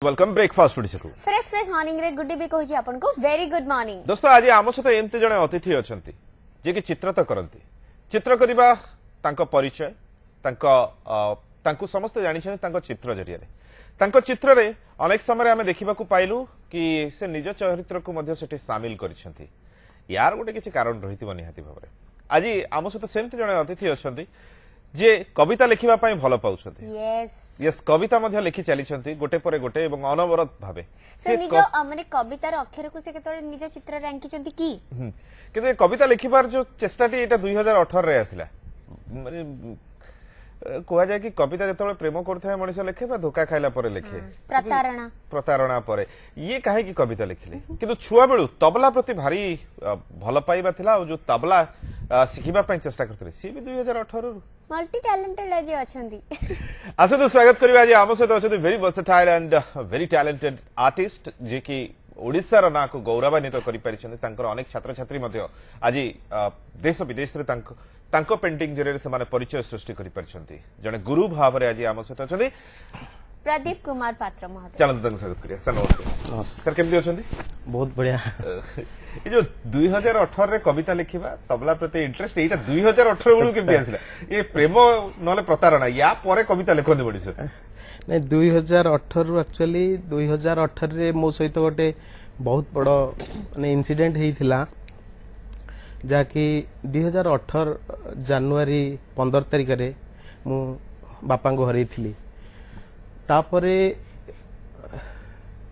Welcome breakfast Odisha को fresh fresh morning रे good भी कहूची आपन को वेरी गुड मॉर्निंग दोस्तों आज आम सहित एमती जने अतिथि अछंती जे कि चित्र तो करंती चित्र करिबा तांको परिचय तांको समस्त जानि छन तांको चित्र जरिया रे तांको चित्र रे अनेक समय आमे देखिबा को पाइलु कि से निज चरित्र को मध्य सेठी शामिल करिसंती यार गोटे किछि कारण रहितिबो निहाती भाबरे आज आम सहित सेमती जने अतिथि अछंती जे कविता लिखिबा पई भलो पाउछंती यस कविता मध्ये लिखि चलीछंती गोटे परे गोटे एवं अनवरत भाबे से निज माने कवितार अक्षर को से केतोळे निज चित्र रे अंकिचंती की किंतु कविता लिखिबार जो चेष्टाटी एटा 2018 रे आसिला माने कोहा जाय कि कविता जतबे प्रेम करथाय मनुष्य लिखे बा धोखा खाइला परे लिखे प्रतारणा परे ये काहे कि कविता लिखिले किंतु छुआ बेलु तबला प्रति भारी भलो पाइबा थिला जो तबला सिखिबा पई चेष्टा करथले सी भी 2018 रु मल्टी टैलेंटेड जे अछंती आसे तो स्वागत करिबा आज आम सहित अछंती very versatile and very talented artist जे कि ओडिसा रो ना को गौरवान्वित करि परिछन्ते तांकर अनेक छात्र छात्री मध्ये आज देश विदेश रे तांको पेंटिंग जरे से माने परिचय सृष्टि करि परिछन्ते जने गुरु भाव रे आज आम सहित अछंती प्रदीप कुमार पात्र महोदय चलन तांको स्वागत करिया सर नमस्कार सर केमति अछंती बहुत बढ़िया ये जो 2018 रे कविता लिखिबा तबला प्रति इंटरेस्ट एटा 2018 बेलु केमति आसिला ये प्रेम नले प्रतारणा या परे कविता लिखन बडी सर नहीं 2018 रु एक्चुअली 2018 रे मो सहित गोटे बहुत बड़ माने इंसिडेंट हेइथिला जाकि 2018 जनवरी 15 तारिख रे मु बापा को हरैथिली तापरे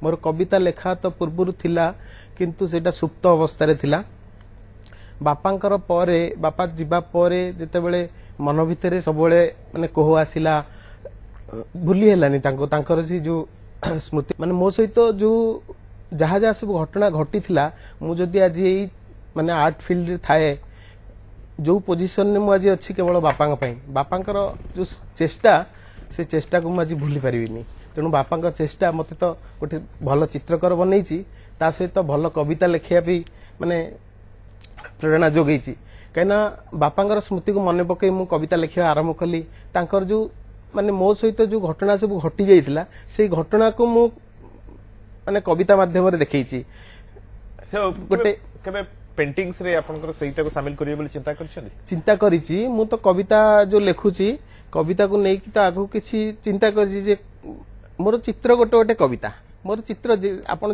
मोर कविता लेखा तो पूर्व थिला किंतु सेटा सुप्त अवस्था रे थिला बापांकर परे बापा जीवा परे जेते बेले मन भितरे सब बेले माने कोह आसिला भूली हेलानी तांकर सी जो स्मृति माने मो सहित जो जहा जहा सब घटना घटी थिला मु जदी आज एई माने आर्ट फील्ड रे थाए जो पोजीशन ने मु आज अछि केवल बापांग पई बापांकर जो चेष्टा से चेष्टा को मु आज भूली परिबिनी तेणु बापांक चेष्टा मते तो गोटे भल चित्रकर बनैछि ता सहित भल कविता लेखिया भी माने प्रेरणा जोगैछि कहिना बापांकर स्मृति को मन पकई मु कविता लेखिया आरंभ कली तांकर जो माने मो सहित जो घटना सब घटी जाइतिला से घटना को मु माने कविता माध्यम रे देखैछि गोटे केबे पेंटिंग्स रे आपनकर सहित को शामिल करियो बोली चिंता करिछि मु तो कविता जो लेखुछि कविता को नेकी तो आगु किछि चिंता करिछि जे मोर चित्र गोटे गोटे कविता मोर चित्र आपण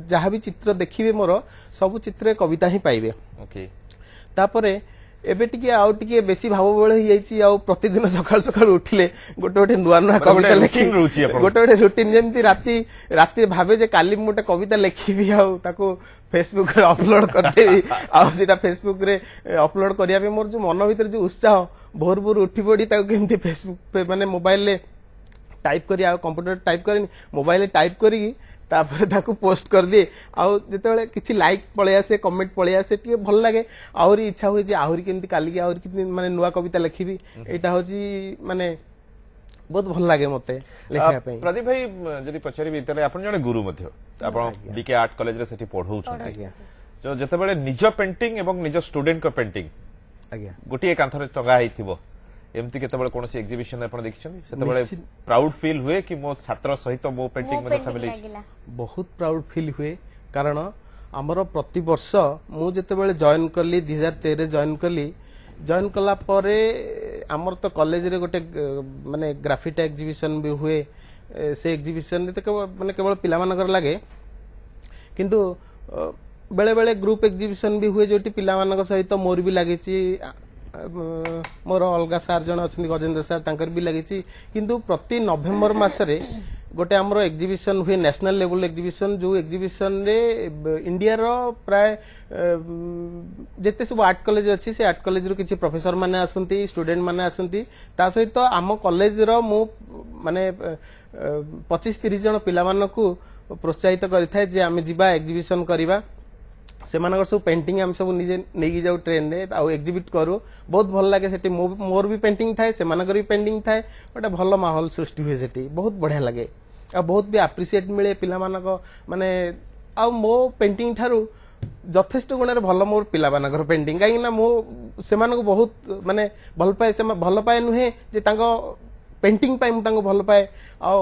जहाँ भी चित्र देखिबे मोर सब चित्र कविता ही पाइबे ओके तापरे एबे टिके आउ टिके बेसी भाव बेळ हो जाईछि आउ प्रतिदिन सकाळ सकाळ उठिले गोटे गोटे नुआ नुआ कविता लेखि गोटे गोटे रूटीन जेमति राती भाबे जे काली मोटे कविता लेखिबी आउ ताको फेसबुक रे अपलोड करदेबी आउ सेटा फेसबुक रे अपलोड करिया पे मोर जो मन भीतर जो उत्साह भोर भोर उठी पड़ी ताको केमति फेसबुक पे माने मोबाइल ले टाइप करी आ कंप्यूटर टाइप करेनी मोबाइल ले टाइप करी तापर ताको पोस्ट कर दिए आउ जेतेबेले किछि लाइक पळे आसे कमेंट पळे आसे टिके भल लागे आउरी इच्छा होय जे आउरी केमति काली के आउरी कितनी माने नुवा कविता लिखिबी एटा होची माने बहुत भल लागे मते लेखिया पे प्रदीप भाई जदी पछरी भीतर आपण जने गुरु मध्ये आपण बीके आर्ट कॉलेज रे सेठी पढौ छ जो जेतेबेले निज पेंटिंग एवं निज स्टूडेंट को पेंटिंग आज्ञा गोटी एक कांथरे टंगा हेतिबो एमती केतेबेले कोनोसी एग्जीबिशन आपण देखिछन सेतेबेले प्राउड फील हुए कि मो छात्र सहित मो पेंटिंग मध्ये शामिल बहुत प्राउड फील हुए कारण हमर प्रति वर्ष मु जेतेबेले जॉइन करली 2013 जॉइन कला परे हमर तो कॉलेज रे गोटे माने ग्राफिटी एग्जीबिशन भी हुए से एग्जीबिशन तो माने केवल पिला मानकर लागे किंतु बेले बेले ग्रुप एग्जीबिशन भी हुए जोटी पिला मानक सहित मोर भी लागिची मोर अलगा सार जन अछंती गजेंद्र सार तांकर भी लागिची किंतु प्रति नवेम्बर मासरे गोटे हमरो एग्जीबिशन हुए नेशनल लेवल एग्जीबिशन जो एग्जीबिशन रे इंडिया रो प्राय जेते सब आर्ट कॉलेज अछि से आर्ट कॉलेज रो किछि प्रोफेसर माने आसंती स्टूडेंट माने आसंती ता सहित आम कॉलेज रो मु माने 25-30 जन पिला मानकू प्रोत्साहित करिथाय जे आमे जिबा एग्जीबिशन करिबा से मानकर सब पेंटिंग हम सब निजे नेगी जाऊ ट्रेन रे आ एग्जिबिट करू बहुत भल लागे सेठी मोर भी पेंटिंग थाए से मानकर भी पेंटिंग थाए गोटे भल माहौल सृष्टि हुए सेठी बहुत बढ़िया लागे आ बहुत भी एप्रिशिएट मिले पिला मानक माने आ मो पेंटिंग थारू जथेष्ट गुण भल मोर पिला मानकर पेंटिंग काई ना मो से मानको बहुत माने भल पाए से भल पाए नुहे जे तांको पेंटिंग पाए मु तांको भल पाए आ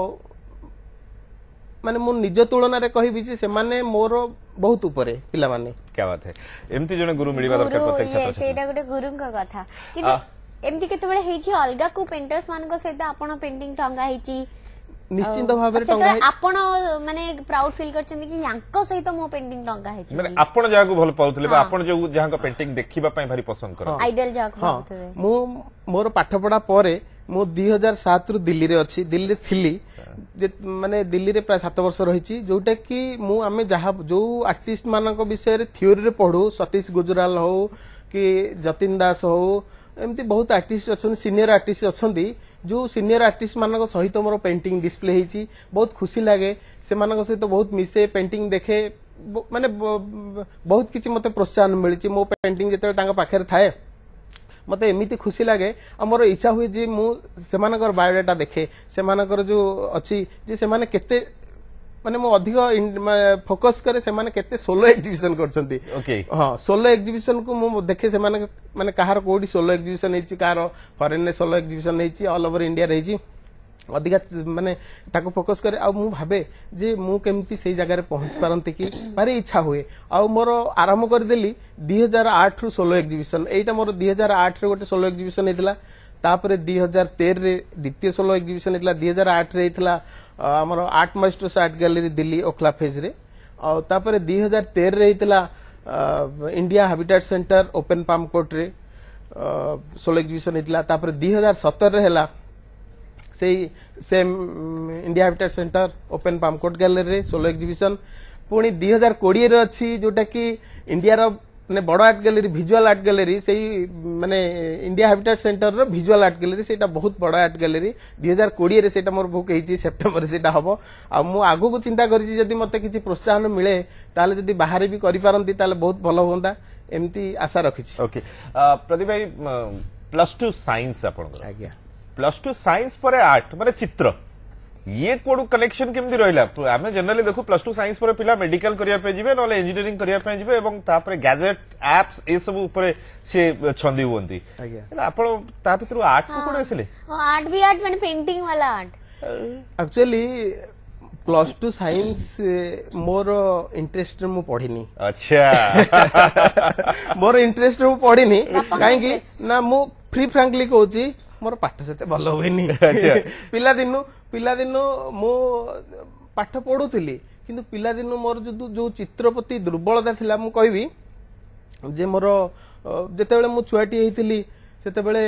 ମାନେ ମୁଁ ନିଜ ତୁଳନାରେ କହିବି ଯେ ସେମାନେ ମୋର ବହୁତ ଉପରେ ପିଲାମାନେ। क्या बात है एमती जने गुरु मिलिबा दरकार प्रत्येक छात्र छात्री ସେଇଟା ଗୋଟେ ଗୁରୁଙ୍କ କଥା କିନ୍ତୁ ଏମିତି କେତେବେଳେ ହେଇଛି ଅଲଗା କୋ ପେଣ୍ଟର୍ସ ମାନଙ୍କ ସହିତ ଆପଣ ପେଣ୍ଟିଂ ଟଙ୍ଗା ହେଇଛି ନିଶ୍ଚିତ ଭାବରେ ଟଙ୍ଗା ଆପଣ ମାନେ ପ୍ରାଉଡ ଫିଲ୍ କରିଛନ୍ତି କି ୟାଙ୍କ ସହିତ ମୋ ପେଣ୍ଟିଂ ଟଙ୍ଗା ହେଇଛି ମାନେ ଆପଣ ଯାହାକୁ ଭଲ ପାଉଥିଲେ ବା ଆପଣ ଯୋଉ ଯାହାଙ୍କ ପେଣ୍ଟିଂ ଦେଖିବା ପାଇଁ ଭାରି ପସନ୍ଦ କରନ୍ତି ଆଇଡଲ ଯାହାକୁ ଭାବୁଥିବେ। ମୁଁ ମୋର ପାଠ ପଢା ପରେ ମୁଁ 2007 ରୁ ଦିଲ୍ଲୀରେ ଅଛି, ଦିଲ୍ଲୀରେ ଥିଲି ମାନେ ଦିଲ୍ଲୀରେ ପ୍ରାୟ 7 ବର୍ଷ ରହିଛି, ଯୋଉଟା କି ମୁଁ ଆମେ ଯାହା ଯୋଉ ଆର୍ଟିଷ୍ଟ ମାନଙ୍କ ବିଷୟରେ ଥିଓରୀରେ ପଢୁ, ସତୀଶ ଗୁଜରାଲ ହଉ କି ଯତୀନ ଦାସ ହଉ, ଏମିତି ବହୁତ ଆର୍ଟିଷ୍ଟ ଅଛନ୍ତି, ସିନିୟର ଆର୍ଟିଷ୍ଟ ଅଛନ୍ତି, ଯୋଉ ସିନିୟର ଆର୍ଟିଷ୍ଟ ମାନଙ୍କ ସହିତ ମୋର ପେଣ୍ଟିଂ ଡିସପ୍ଲେ ହେଇଛି। ବହୁତ ଖୁସି ଲାଗେ, ସେମାନଙ୍କ ସହିତ ବହୁତ ମିଶେ, ପେଣ୍ଟିଂ ଦେଖେ, ମାନେ ବହୁତ କିଛି ମତେ ପ୍ରୋତ୍ସାହନ ମିଳିଛି। ମୋ ପେଣ୍ଟିଂ ଯେତେବେଳେ ତାଙ୍କ ପାଖରେ ଥାଏ मते एमिति खुशी लगे आमर इच्छा हुए जे मु सेमानकर बायोडाटा देखे सेमानकर जो अछि जे सेमाने केते माने मु अधिक फोकस करे सेमाने केते सोलो एग्जीबिशन करछंती। ओके हां सोलो एग्जीबिशन को मु देखे सेमाने माने कहार कोडी सोलो एग्जीबिशन हेछि कार फॉरेन ने सोलो एग्जीबिशन हेछि ऑल ओवर इंडिया रहिछि अधिका माने ताको फोकस करे आ मु भाबे जे मु केमती सेई जगह रे पहुंच पारंती कि भारी इच्छा हुए आ मोर आरंभ कर देली 2008 रु सोलो एग्जीबिशन एटा मोर 2008 रे गोटे सोलो एग्जीबिशन हेतला तापरे 2013 रे द्वितीय सोलो एग्जीबिशन हेतला 2008 रे हेतला हमर art masters art gallery Delhi Okhla phase रे आ तापरे 2013 रे हेतला India habitat centre open palm court रे सोलो एग्जीबिशन हेतला तापरे 2017 रे हेला same India habitat centre open palm court gallery solo exhibition पुणी 2020 रे अछि जोटा कि इंडिया रो ने बड़ art gallery visual art gallery सेही माने इंडिया हैबिटेट सेंटर रो विजुअल आर्ट गैलरी सेटा बहुत बड़ आर्ट गैलरी 2020 रे सेटा मोर बुक हेछि सेप्टेम्बर रे सेटा हबो आ मु आगु को चिंता करिछि जदी मते किछि प्रोत्साहन मिले ताले जदी बाहर भी करि पारंती ताले बहुत भलो होंदा एम्ति आशा रखिछि। ओके प्रदीप भाई +2 साइंस आपन आज्ञा +2 साइंस पर आर्ट माने चित्र ये कोड कनेक्शन केमती रहिला आमे जनरली देखु +2 साइंस पर पिला मेडिकल करिया पे जिवे नले इंजीनियरिंग करिया पे जिवे एवं तापर गैजेट एप्स ए सब ऊपर से छंदी होंती आज्ञा आपण ता भितर आर्ट को कोड आसिले आर्ट भी आर्ट माने पेंटिंग वाला art actually +2 science more interest मु पढ़िनी। अच्छा मोर इंटरेस्ट मु पढ़िनी काहेकि ना मु फ्री फ्रैंकली कहूची मोर पाठ सेते भलो होइनी पिला दिनु मु पाठ पढुतिली किंतु पिला दिनु मोर जो चित्र प्रति दुर्बलता थिला मु कहबी जे मोर जेतेबेले मु छुआटी हेतिली सेतेबेले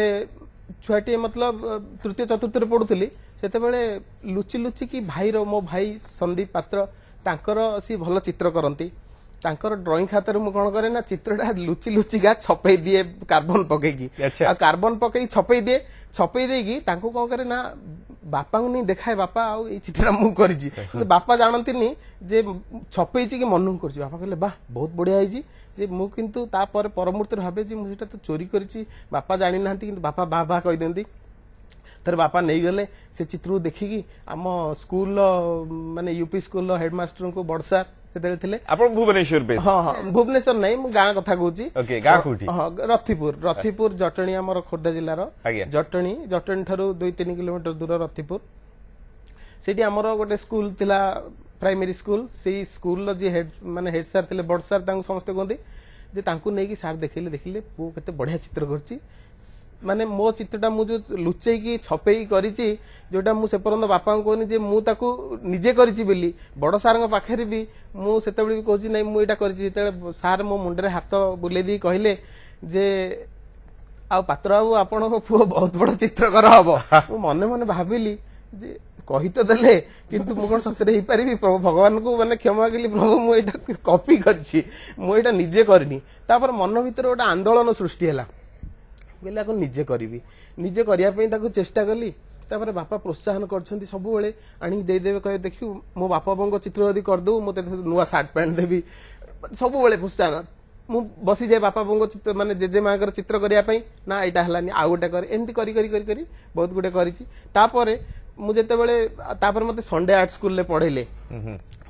छुआटी मतलब तृतीय चतुर्थ रे पढुतिली सेतेबेले लुचि लुचि की भाई रो मो भाई संदीप पात्र तांकर सी भलो चित्र करंती तांकर ड्राइंग खातर मु कोन करे ना चित्रटा लुचि लुचि गा छपई दिए कार्बन पकेगी आ कार्बन पकेई छपई दिए छपई देगी तांको कोन करे ना बापा को नहीं देखाए बापा आ ए चित्र मु करिछि बापा जानंती नी जे छपई छि कि मनन करछि बापा कहले बा बहुत बढ़िया आइछि जे मु किंतु ता पर परमुहूर्त भाबे जे मु सेटा तो चोरी करिछि बापा जानि नांती किंतु बापा बा बा कहि देंती तर बापा नहीं गले से चित्र देखिकी आम स्कूल माने यूपी स्कूल हेडमास्टर को बड़सा सेतेले थिले आपण भुवनेश्वर बेस हां हां भुवनेश्वर नहीं मु गां कथा कहूची ओके गां कोठी हां रथिपुर जटणी हमर खोर्धा जिल्ला रो जटणी थारु 2-3 किलोमीटर दूर रथिपुर सेठी हमर गोटे स्कूल थिला प्राइमरी स्कूल सेही स्कूल जे हेड माने हेड सर थिले बड़ सर तांको समस्त कोंदी जे तांको नै कि सर देखिले वो केते बढ़िया चित्र करची माने मो चित्रटा मु जो लुचै की छपेई करिछि जोटा मु से परंत बापा को कहनी जे मु ताकू निजे करिछि बेली बड़ सार को पाखरे भी मु सेतेबेले भी कहछि नै मु एटा करिछि जेतेबेले सार मो मुंडरे हाथ बुले दी कहले जे आ पात्र बाबू आपण को पुओ बहुत बड़ चित्रकर हबो मु मने मने भाबिली जे कहि तो देले किंतु मु कोन सतरे ही परिबी प्रभु भगवान को माने क्षमा केली प्रभु मु एटा कॉपी करछि मु एटा निजे करनी तापर मन भीतर ओटा आंदोलन सृष्टि हैला बेला को निजे करिवि निजे करिया पे ताको चेष्टा कली तापर बापा प्रोत्साहन करछंती सब बेले आनी दे देबे कहे देखियो मो बापा बंग चित्र यदि कर दउ मते नुवा शर्ट पैंट देबी सब बेले प्रोत्साहन मु बसी जाय बापा बंग चित्र माने जेजे माकर चित्र करिया पे ना एटा हलानी आ गोटे कर एंती करी करी करी करी बहुत गुटे करिछि तापर मु जेते बेले तापर मते संडे आर्ट स्कूल ले पढेले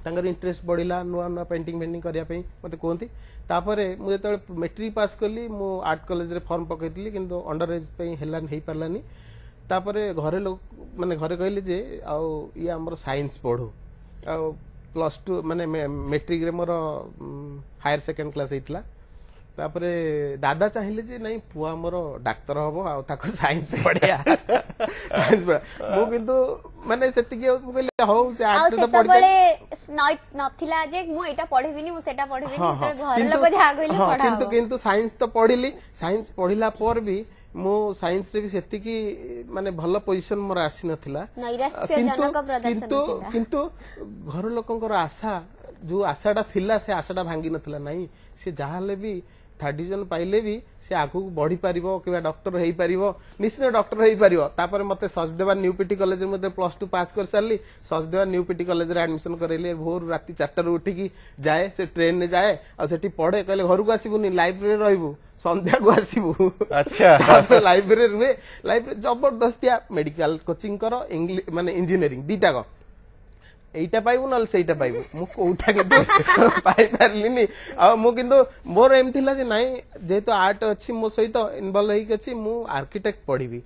तांगर इंटरेस्ट बढ़िला नुआ नुआ पेंटिंग करिया पे मते कोंती तापर मु जेते मैट्रिक पास कली मु आर्ट कॉलेज रे फॉर्म पकेइतली किंतु अंडर एज पे हेला नहीं पारलानी तापर घरे लोग माने घरे कहले जे आ ये हमर साइंस पढो +2 माने मैट्रिक रे मोर हायर सेकेंड क्लास हेतला तापरे दादा चाहिए जे नहीं पुआ मोर डाक्तर हबो आ ताको साइंस पढ़िया साइंस पढ़ा मु किंतु माने सेति के मु कहले हो से आर्ट तो पढ़ते बड़े नथिला जे मु एटा पढ़िबिनी मु सेटा पढ़िबिनी घर लोग जा गइले पढ़ा किंतु साइंस तो पढ़िली साइंस पढ़िला पर भी मो साइंस रे भी सेति की माने भलो पोजीशन मोर आसी नथिला नैराश्यजनक प्रदर्शन किंतु घर लोकंकर आशा जो आशाटा थिला से आशाटा भांगी नथिला नहीं से जाहाले भी 3rd डिवीजन पाइले भी से आगु बढ़ी पारिबो किबा डॉक्टर हेई पारिबो निश्चित डॉक्टर हेई पारिबो तापर मते सजदेवा न्यू पीटी कॉलेज में मते +2 पास कर सारली सजदेवा न्यू पीटी कॉलेज रे एडमिशन करेले भोर राती 4 रे उठी की जाए से ट्रेन ने जाए आ सेठी पढ़े कहले घर को आसीबुनी लाइब्रेरी रहइबू संध्या को आसीबू अच्छा लाइब्रेरी रुहे लाइब्रेरी जबरदस्तिया मेडिकल कोचिंग करो इंग्लिश माने इंजीनियरिंग दीटा को एटा पाइबू ना सेटा पाइबू मु कोठा के पाइ पारलिनी आ मु किंतु मोर एम थिला जे नाही जेतो आर्ट अछि मो सहित इन्वॉल्व हेक अछि मु आर्किटेक्ट पढिबी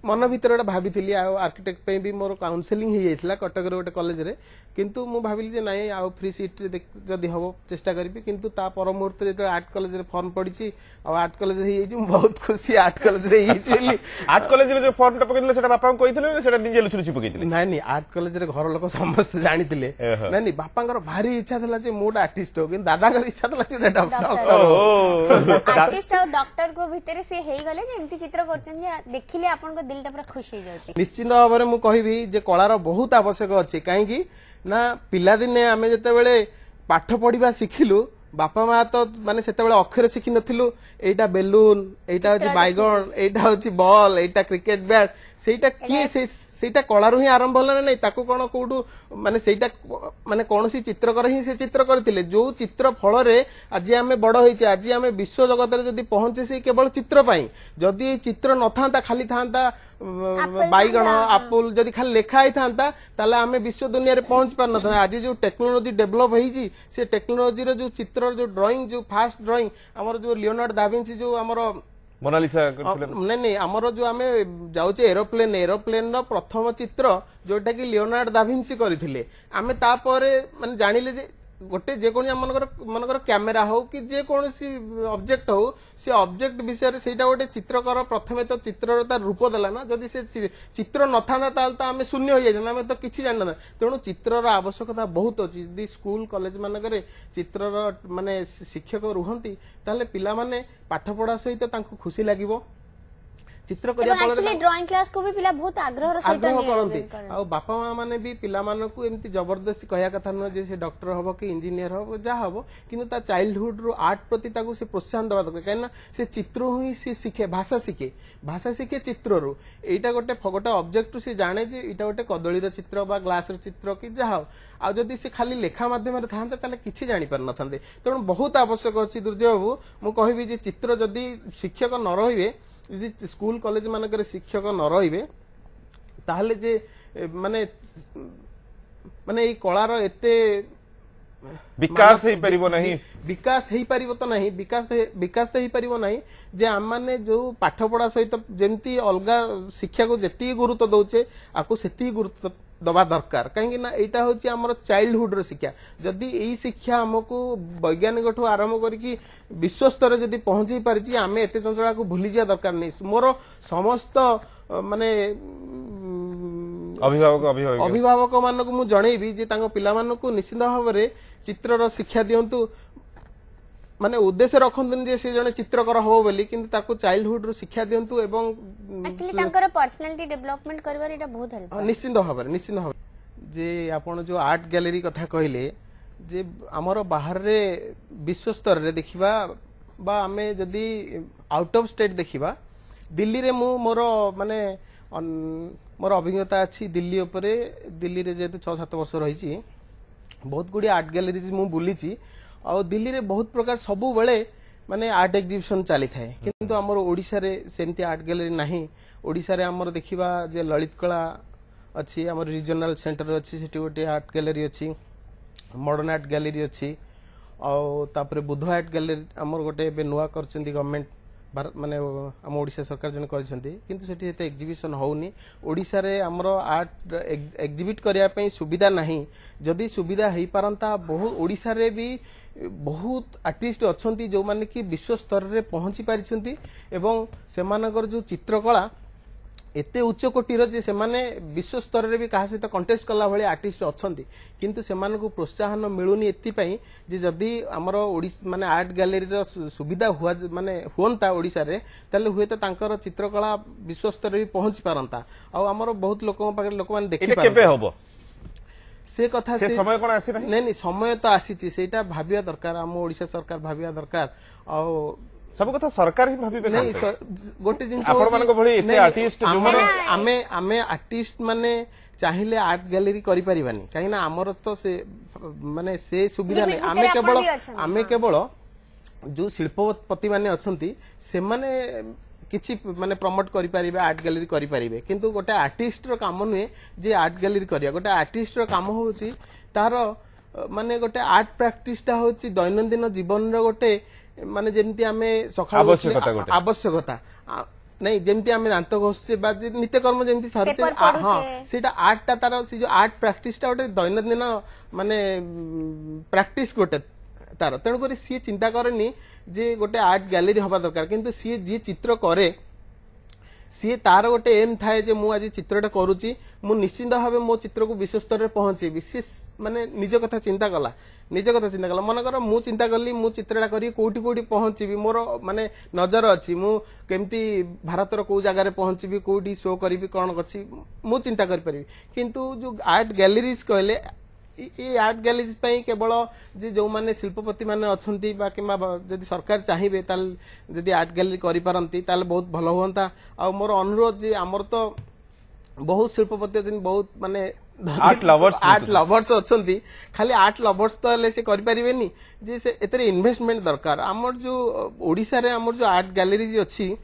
मन भीतर भाभी आर्किटेक्ट पे भी मोर काउंसलिंग हो जाइथिला कटक रे गोटे कॉलेज रे किंतु मु भाबिली जे नाही आ फ्री सीट रे जदी हबो चेष्टा करबी किंतु ता पर मुहूर्त जे आर्ट कॉलेज रे फॉर्म पडिची आ आर्ट कॉलेज रे हेई मु बहुत खुशी आर्ट कॉलेज रे हेई छी आर्ट कॉलेज रे जो फॉर्म टा पकेइले सेटा बापा को कहिथिले सेटा निजे लुचुलुचि पकेइथिले नाही नाही आर्ट कॉलेज रे घर लोक समस्त जानिथिले नाही नाही बापांकर भारी इच्छा थला जे मोड आर्टिस्ट हो किंतु दादाकर इच्छा थला से डॉक्टर आर्टिस्ट और डॉक्टर को भितरे से हेई गले जे एम्ति चित्र करछन जे देखिले आपन को दिलटा पूरा खुश हो जाउची निश्चित भाव में मु कहबी जे कलार बहुत आवश्यक अछि काहे कि ना पिला दिने आमे जते बेले पाठ पढिबा सिखिलु बापा मा तो माने सेते बेले अक्षर सिखि नथिलु एटा बेलून एटा होची बाइगन एटा होची बॉल एटा क्रिकेट बैट सेटा किए सेटा कलारु ही आरंभ होला नै ताको कोन कोडू माने सेटा माने कोनसी चित्रकर ही से चित्र करथिले जो चित्र फल रे आज आमे बड़ होइचे आज आमे विश्व जगत रे जदी पहुंचे से केवल चित्र पई जदी चित्र न थांता खाली थांता बाइगण एप्पल जदी खाली लेखा ही थांता ताले आमे विश्व दुनिया रे पहुंच पार न था आज जो टेक्नोलॉजी डेवलप होईची से टेक्नोलॉजी रे जो चित्र जो ड्राइंग जो फास्ट ड्राइंग हमर जो लियोनार्डो दा विंची जो हमर मोनालिसा करथिले नहीं नहीं हमर जो आमे जाउचे एरोप्लेन रो प्रथम चित्र जोटा कि लियोनार्डो दा विंची करथिले आमे ता परे माने जानिले जे गोटे जे कोन मनकर कैमेरा हो कि जे कोनसी ऑब्जेक्ट हो से ऑब्जेक्ट विषय से गोटे चित्रकर प्रथमे तो चित्र तार रूप देला ना जदि से चित्र न था ताल तो आमे शून्य हो जाय आमे तो किछि जानना तेणु चित्रर आवश्यकता बहुत अछि यदि स्कूल कॉलेज मानकरे चित्रर माने शिक्षक रुहंती ताले पिला माने पाठ पढ़ा सहित तांको खुशी लागिवो चित्र करिया एक्चुअली ड्राइंग क्लास को भी पिला बहुत आग्रह सहित करंती आ बापा मां माने भी पिला मानकू एम्ति जबरदस्ती कहया कथा न जे से डॉक्टर हबो कि इंजीनियर हबो जा हबो किंतु ता चाइल्डहुड रो आर्ट प्रति ताकू से प्रोत्साहन दबा दरकार काहे ना से चित्र ही से सीखे भाषा सीखे चित्र रो एटा गोटे ऑब्जेक्ट से जाने जे एटा गोटे कदली रो चित्र बा ग्लास रो चित्र कि जा हो आ जदी से खाली लेखा माध्यम रे थांते ताले किछि जानि पर न थांते तेणु बहुत आवश्यक अछि दुर्जय बाबू मु कहबी जे चित्र जदी शिक्षक न रहिबे स्कूल कॉलेज मानक शिक्षक न रहिबे ताहले जे माने माने कलार एते विकास हे परिबो नहीं विकास हे परिबो तो नहीं विकास तो हे परिबो नहीं जे हम माने जो पाठ पढ़ा सहित जेंती अलगा शिक्षा को जेती गुरुत्व दउचे आको सेती गुरुत्व दबा दरकार कहीं ना एटा होची हमर चाइल्डहुड रो शिक्षा जदी एई शिक्षा हमको वैज्ञानिक ठो आरंभ करके विश्व स्तर जदी पहुंची परिची आमे एते चंचला को भूली जा दरकार नहीं मोर समस्त माने अभिभावक मानक मु जणेबी जे तांको पिला मानक निश्चित भाव रे चित्र रो शिक्षा दियंतु माने उद्देश्य रखंतन जे से जने चित्रकर हो बोली किंतु ताको चाइल्डहुड रो शिक्षा दियंतु एवं एक्चुअली तांकर पर्सनालिटी डेवलपमेंट करबार एटा बहुत हेल्प निश्चित भाव जे आपण जो आर्ट गैलरी कथा कहले जे हमर बाहर रे विश्व स्तर रे देखिबा बा हमें जदी आउट ऑफ स्टेट देखिबा दिल्ली रे मु मोर माने मोर अभिज्ञता अछि दिल्ली ऊपर दिल्ली रे जे 6-7 वर्ष रहिछि बहुत गुडी आर्ट गैलरीज मु बुलिछि और दिल्ली रे बहुत प्रकार सबु बेले माने आर्ट एग्जिबिशन चली थाए किंतु हमर ओडिसा रे सेमती आर्ट गैलरी नाही ओडिसा रे हमर देखिबा जे ललित कला अछि हमर रीजनल सेंटर अछि सेठी गोटे आर्ट गैलरी अछि मॉडर्न आर्ट गैलरी अछि और तापरे बुद्ध आर्ट गैलरी हमर गोटे बे नुवा करचंदी गवर्नमेंट ମାନେ ଆମ ଓଡ଼ିଶା ସରକାର ଜଣେ କରିଛନ୍ତି କିନ୍ତୁ ସେଠି ଏତେ ଏକ୍ଜିବିସନ୍ ହେଉନି ଓଡ଼ିଶାରେ ଆମର ଆର୍ଟ ଏକ୍ଜିବିଟ୍ କରିବା ପାଇଁ ସୁବିଧା ନାହିଁ ଯଦି ସୁବିଧା ହେଇପାରନ୍ତା ବହୁତ ଓଡ଼ିଶାରେ ବି ବହୁତ ଆର୍ଟିଷ୍ଟ ଅଛନ୍ତି ଯେଉଁମାନେ କି ବିଶ୍ୱ ସ୍ତରରେ ପହଞ୍ଚି ପାରିଛନ୍ତି ଏବଂ ସେମାନଙ୍କର ଯେଉଁ ଚିତ୍ରକଳା एते उच्च कोटीर जे सेमाने विश्व स्तर रे भी कहा सहित कंटेस्ट कला भली आर्टिस्ट अछंती किंतु सेमान को प्रोत्साहन मिलुनी एति पई जे जदी हमर ओडिसा माने आर्ट गैलरी रो सुविधा हुआ माने होनता ओडिसा रे तले हुए त तांकर चित्रकला विश्व स्तर रे भी पहुंच पारंता आ हमर बहुत लोक पाखे लोक माने देखि पारंता केबे होबो से कथा से समय कोन आसी नहीं नहीं समय तो आसीची सेटा भाबिया दरकार हम ओडिसा सरकार भाबिया दरकार आ सब कथा सरकार ही भाबी नहीं गोटे जिन आपण मानको भली एते आर्टिस्ट जो माने आमे आर्टिस्ट माने चाहिए आर्ट गैलरी करि परिबानी काहे ना हमर तो से माने से सुविधा नहीं आमे केवल जो शिल्पपति माने अछंती से माने किछि माने प्रमोट करि परिबे आर्ट गैलरी करि परिबे किंतु गोटे आर्टिस्ट रो काम नुए जे आर्ट गैलरी करिया गोटे आर्टिस्ट रो काम होउची तार माने गोटे आर्ट प्रैक्टिस टा होउची दैनंदिन जीवन रो गोटे माने जेमती आमे सखा आवश्यकता नहीं जेमती आमे दांत घोषे बा नित्यकर्म जेमती सरुचे हां सेटा आर्ट ता तार से जो आर्ट प्रैक्टिस टा गोटे दैनंदिन माने प्रैक्टिस गोटे तार तेणु करी सी चिंता करनी जे गोटे आर्ट गैलरी हवा दरकार किंतु सी जी चित्र करे सी तार गोटे एम थाए जे मु आज चित्रटा करूची मु निश्चित भाव मो चित्र को विश्व स्तर रे पहुंचे विशेष माने निज कथा चिंता कला मनकर मु चिंता कली मु चित्रटा करी कोठी कोठी पहुंचीबी मोर माने नजर अछि मु केमती भारतर को जगह रे पहुंचीबी कोठी शो करीबी कोन अछि मु चिंता करि परिबी किंतु जो आर्ट गैलरीज कहले ये आर्ट गैलरीज पई केवल जे जो माने शिल्पपति माने अछंती बा किबा जदी सरकार चाहिबे ताल जदी आर्ट गैलरी करि पारंती ताल बहुत भलो होंता आ मोर अनुरोध जे हमर तो बहुत शिल्पपति अछन बहुत माने आर्ट लवर्स अछंती खाली आर्ट लवर्स तो ले से करि परिबेनी जे से एतरे इन्वेस्टमेंट दरकार हमर जो ओडिसा रे हमर जो आर्ट गैलरी अछि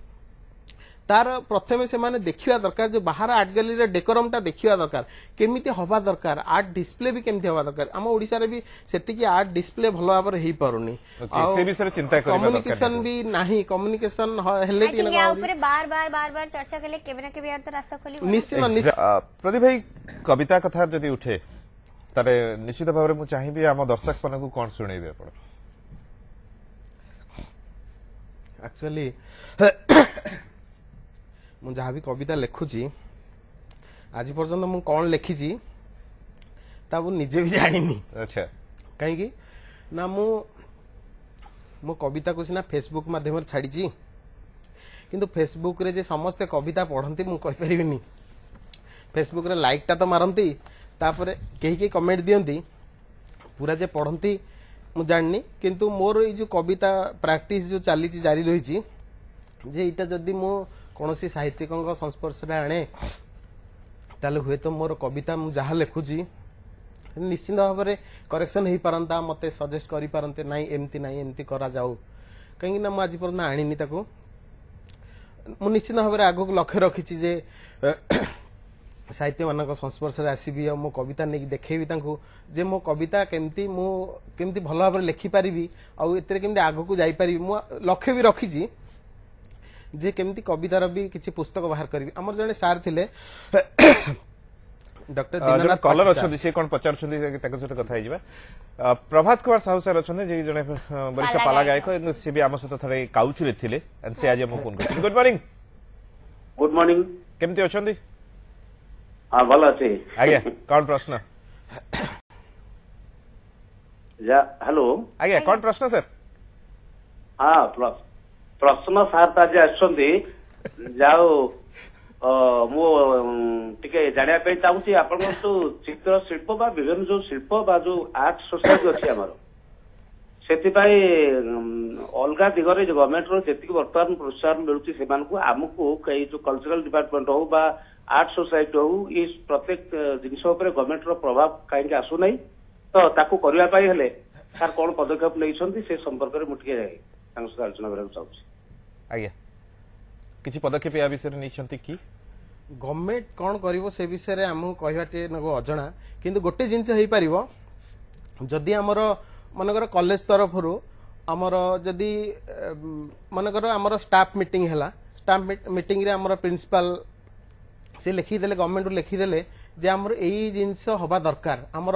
तार प्रथमे से माने देखिया दरकार जो बाहर आर्ट गैलरी रे डेकोरम ता देखिया दरकार केमिति हवा दरकार आर्ट डिस्प्ले भी केमिति हवा दरकार हम ओडिसा रे भी सेति की आर्ट डिस्प्ले भलो भाबर हेई पारुनी से विषय चिंता करबा दरकार कम्युनिकेशन भी नाही कम्युनिकेशन हेले कि या ऊपर बार चर्चा केले केबे ना केबे यार तो रास्ता खोली निश्चित प्रदीप भाई कविता कथा जदी उठे तारे निश्चित भाव रे मु चाहिबी हम दर्शक मन को कोन सुनेबे आपण एक्चुअली मु जहाँ भी कविता लिखुची आज पर्यंत मु कौन लिखी ता निजे भी जानी अच्छा कहीं ना मो कविता को सीना फेसबुक माध्यम छाड़ी किंतु फेसबुक रे जे समस्ते कविता पढ़ती मु कहि परिबिनी फेसबुक रे लाइक ता तो मारती तापर कहीं कमेंट दियंती पूरा जे पढ़ती मु जाननी किंतु मोर ये जो कविता प्रैक्टिस जो चली जारी रही जे इटा जदी मु कौन सी साहित्यिक संस्पर्श आने ताले हुए तो मोर कविता मु जहाँ लिखुची निश्चित भाव में करेक्शन हो पारंता मते सजेस्ट करि पारंते नाही एमती करा जाऊ कहीं ना मु आज पर्यंत आनीनी ताको मु निश्चित भाव में आगो लक्ष्य रखी जे साहित्य मान संस्पर्श आसबि मो कविता नहीं देखेबी तांको जे मो कविता केमती भल भाव में लिखि पारिबी आउ एतरे केमती आगो को जाई पारिबी मु लक्ष्य भी रखी जे केमती कवितार भी किसी पुस्तक बाहर करी हमर जने सार थिले डॉक्टर दीनानाथ कलर अछन से कोन पचार छथि ताके सहित कथा हिजबा प्रभात कुमार साहू सर अछन जे जने वरिष्ठ पाला गायक से भी हम सहित थरे काउच रे थिले एंड से आज हम फोन कर गुड मॉर्निंग केमती अछंदी हां भलो अछि आगे कोन प्रश्न जा हेलो आगे कोन प्रश्न सर हां प्रश्न सार आज आसुंदी जाओ मु टिके जानिया पे चाहूची आपण जो चित्र शिल्प बा विभिन्न जो शिल्प बा जो आर्ट सोसाइटी अछि हमर सेति पई अलगा दिगरे जो गवर्नमेंट रो जेति वर्तमान प्रोत्साहन मिलुची सेमान को हमकु कई जो कल्चरल डिपार्टमेंट हो बा आर्ट सोसाइटी हो इस प्रत्येक जिनिस ऊपर गवर्नमेंट रो प्रभाव काहे के आसु नै तो ताकू करिया पई हेले सर कोन पदक्षेप लेइछंती से संपर्क रे मुटिके जाय तांको आलोचना करा चाहूची आज्ञा किसी पदक्षेप या विषय नहीं कि गवर्नमेंट कौन करिवो से विषय रे हमहु कहबाटे नको अजणा किंतु गोटे जिंस हेई परिवो जदी हमर मनकर कॉलेज तरफ रु आमर जदि मनकर आमर स्टाफ मीटिंग है स्टाफ मीटिंग रे आमर प्रिंसिपल से लिखिदेले गवर्नमेंट लिखिदेले जे आमर यही जिनस हवा दरकार आमर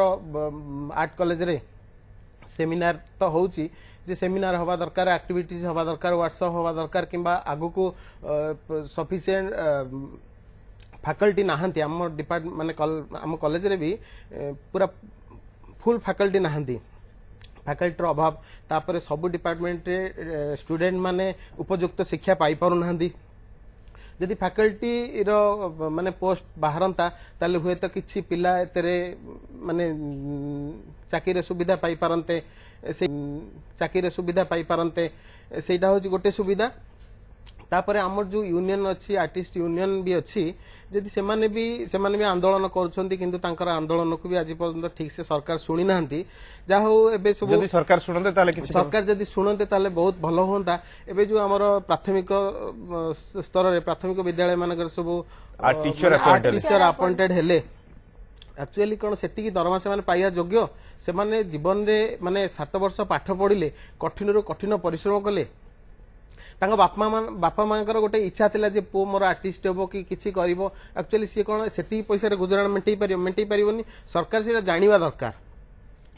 आर्ट कॉलेज रे सेमिनार तो होची जे सेमिनार हवा दरकार एक्टिविटीज हवा दरकार व्हाट्सएप हवा दरकार किंबा आगु को सफिशिएंट फैकल्टी नाहंती आम डिपार्टमेंट माने आम कॉलेज रे भी पूरा फुल फैकल्टी नाहंती फैकल्टी अभाव तापर सब डिपार्टमेंट रे स्टूडेंट माने उपयुक्त शिक्षा पाई पारु नाहंती जदि फैकल्टी रो माने पोस्ट बाहरंता ताले हुए तो किछि पिला एतरे माने चाकरी सुविधा पाई पारंते से चाकरी सुविधा पाई पारंते सेटा होची गोटे सुविधा तापर हमर जो यूनियन अच्छी आर्टिस्ट यूनियन भी अच्छी जदि सेमाने भी आंदोलन करूछंती किंतु तांकर आंदोलन को भी आज पर्यंत ठीक से सरकार सुनी नाहंती जा हो एबे सब जदि सरकार सुनते ताले किछि सरकार जदि सुनते ताले बहुत भलो होंता एबे जो हमर प्राथमिक स्तर रे प्राथमिक विद्यालय मानकर सब टीचर अपॉइंटेड हेले एक्चुअली कोन सेटी की दरमा से माने पाइया योग्य से माने जीवन रे माने 7 वर्ष पाठ पढ़िले कठिन रो कठिन परिश्रम कले तांको बापा मांकर गोटे इच्छा थिला जे पो मोर आर्टिस्ट हेबो कि किछि करिवो एक्चुअली सी कोन सेती पैसा रे गुजराण मेंटेई परिबोनी सरकार सेटा जानिबा दरकार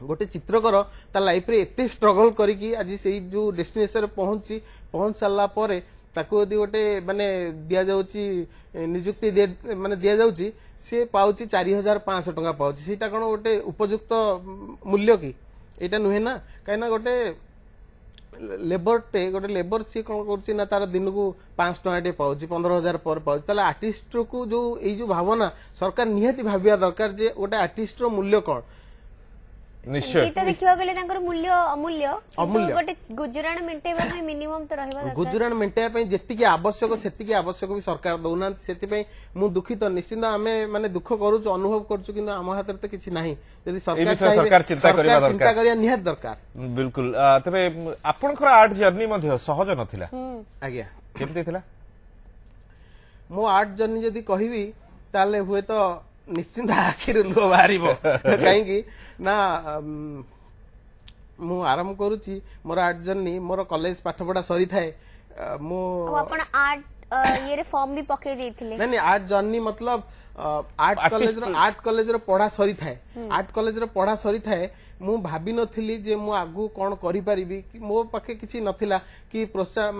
गोटे चित्रकर ता लाइफ रे एते स्ट्रगल करिकि आज सेई जो डेस्टिनेशन रे पहुंच साला परे ताको यदि गोटे माने दिया जाउची नियुक्ति माने दिया जाउची से पाउची 4500 टका पाउची सेटा कोन गोटे उपयुक्त मूल्य की एटा नुहे ना काइना गोटे लेबर टे गोटे लेबर सी कौन कर ना तार दिन को 5 टका टे पाउची 15000 पर पाउची ताले आर्टिस्ट को जो ए जो भावना सरकार निहाती भाबिया दरकार जे गोटे आर्टिस्ट रो मूल्य कोन निश्चय तो देखिबा गले तांकर मूल्य अमूल्य गोटे गुजराण मेंटेबा पई मिनिमम तो रहबा दरकार गुजराण मेंटेबा पई जेतिकी आवश्यक सेतिकी आवश्यक भी सरकार दउना सेति पई मु दुखित निश्चित आमे माने दुख करूछु अनुभव करछु किंतु आम हाथ रे तो किछि नाही यदि सरकार चिंता करिया निहात दरकार बिल्कुल तबे आपनकर आर्ट जर्नी मध्ये सहज नथिला आज्ञा केमते थिला मो आर्ट जर्नी जदि कहिबी ताले हुए तो निश्चिंत आखिर लुह बाहरिबो काहेकि ना मु आरंभ करूची मोर आर्ट जर्नी मोर कॉलेज पाठ पढ़ा सरी थाए मो अपन आर्ट ये रे फॉर्म भी पके देथिले नहीं आर्ट जर्नी मतलब आर्ट कॉलेज रो पढ़ा सरी थाए आर्ट कॉलेज रो पढ़ा सरी थाए मु भाबी नथिली जे मु आगु कोन करि परिबी मो पाखे किछि नथिला कि प्रोत्साहन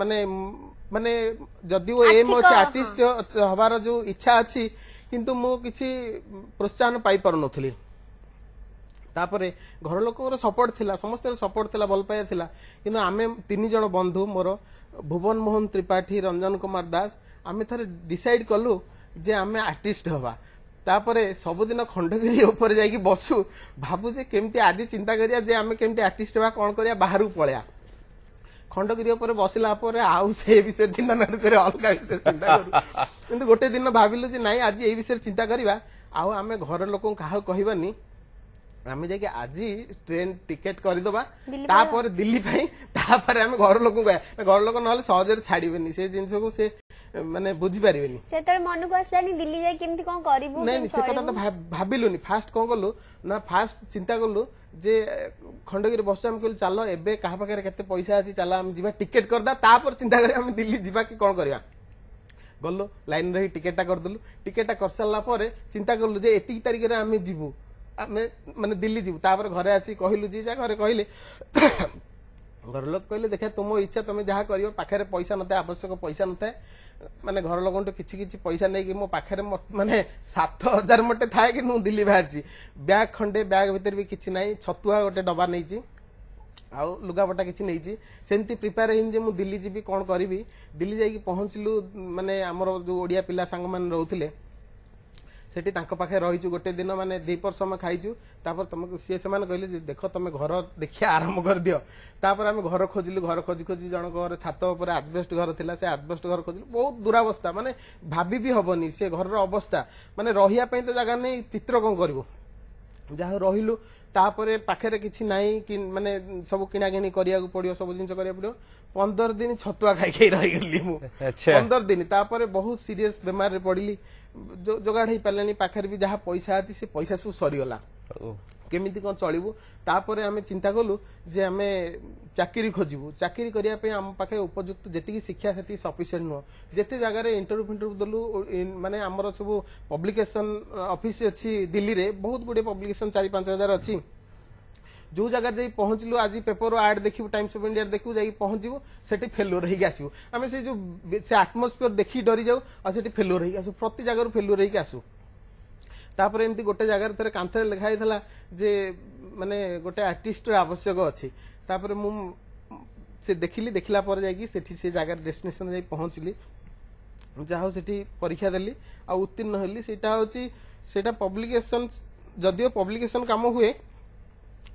माने जदि वो एम अछि आर्टिस्ट हबार जो इच्छा अछि किंतु मु किछि प्रोत्साहन पाई पार नथिली तापरे घर लोकर सपोर्ट थिला समस्त सपोर्ट थिला भल पाया थिला किंतु आमे 3 जण बंधु मोर भुवन मोहन त्रिपाठी रंजन कुमार दास आमे थारे डिसाइड कलु जे आमे आर्टिस्ट हवा तापरे सबुदिन खंडगिरी ऊपर जाई बसु भाबु जे केमती आज चिंता करिया जे आमे केमती आर्टिस्ट हवा कोन करिया बाहर पळया खंडगिरी ऊपर बसिला परे आउ से विषय चिंता न करे अलगा विषय चिंता करू किंतु गोटे दिन भाबिलु जे नाही आज ए विषय चिंता करिवा आउ आमे घर लोक काहा कहिबानी आमे जाके आज ट्रेन टिकेट करदबा तापर दिल्ली पई तापर आमे घर लोक घर लोक नहले सहजरे छाड़ीबेनी से जिंस को से माने बुझी पारिबेनी से तर मन को असलानी दिल्ली जाय केमती कोन करिवु नहीं से कथा तो भाबिलुनी फास्ट कोन कलु ना फास्ट चिंता कलु जे खंडगिरी बस हम कहलु चलो एबे कहा पाखे केते पैसा अछि चलो हम जीवा टिकेट करदा तापर चिंता करी हम दिल्ली जीवा कि कोन करिया गल्लो लाइन रही टिकेटा कर दलु टिकेटा कर साला परे चिंता करलु जे एती तारिख रे हम जीवु आमे माने दिल्ली जीवु तापर घरे आसी कहिलु जी जा घरे कहिले घर लोक कहले देखा तुम इच्छा तुम जहाँ करियो पाखे पैसा नथे आवश्यक पैसा नथे माने घर लोक किछि किछि पैसा नहीं कि मो पाखे माने 7000 मटे थाए कि मु दिल्ली बाहरची बैग खंडे बैग भीतर भी किछि नाही छतुआ गोटे डबा नहींची आउ लुगापटा किछि नहींची सेंती प्रिपेयर हिन जे मु दिल्ली जीबी कोन करिवि दिल्ली जाई पहुंचलु माने हमर जो ओडिया पिला संग मान रहउथिले सेठी तांको पाखे रहिछु गोटे दिन माने दीपर समय खाइछु तापर तुमको सी से माने कहले जे देखो तुम घर देखिया आरंभ कर दियो तापर हम घर खोजिलु घर खोजी खोजी जण घर छात ऊपर एडजस्ट घर थिला से एडजस्ट घर खोजिलु बहुत दुरावस्था माने भाबी भी हबनी से घर रो अवस्था माने रहिया पई तो जगह नै चित्र कोन करबो जहा रहिलु तापर पाखे किछि नाही कि माने सब किना किनी करिया पड़ियो सब जिंस करिया पड़ियो 15 दिन छतुआ खाई खाई रहि गेली मु 15 दिन तापर बहुत सीरियस बीमार रे पड़िली जोगाड़ ही पालेनी पाखे भी जहाँ पैसा अच्छी से पैसा सब सरीगला केमिति कौन चलू तापर आम चिंता कलु जे आम चाकरी खोजबू चाकरी करने आम पाखे उपयुक्त जी शिक्षा से सफिसीयंट नुह जिते जगह इंटरव्यू फिंटरव्यू देलु माने आमर सब पब्लिकेशन ऑफिस अच्छी दिल्ली रे बहुत गुड़े पब्लिकेशन 4-5 हजार अच्छी जो जगह जाई पहुंचलु आज पेपर आड देखिबू टाइम्स ऑफ इंडिया देखिबू जाई पहुंचबू सेठी फेल्योर होई आसबू आम से जो से एटमॉस्फेयर देखी डरी जाऊ आ सेठी फेल्योर होई आसू प्रति जगह फेल्योर होई आसू तापर एमती गोटे जगह थे कांथरे लिखाई था जे माने गोटे आर्टिस्ट आवश्यक अच्छी तापर मु से देखिली देखला पर जाई सेठी से जगह डेस्टिनेशन जाई पहुंचली जाहो सेठी परीक्षा देली आ उत्तीर्ण होली सेटा होची सेटा पब्लिकेशन जदियो पब्लिकेशन काम हुए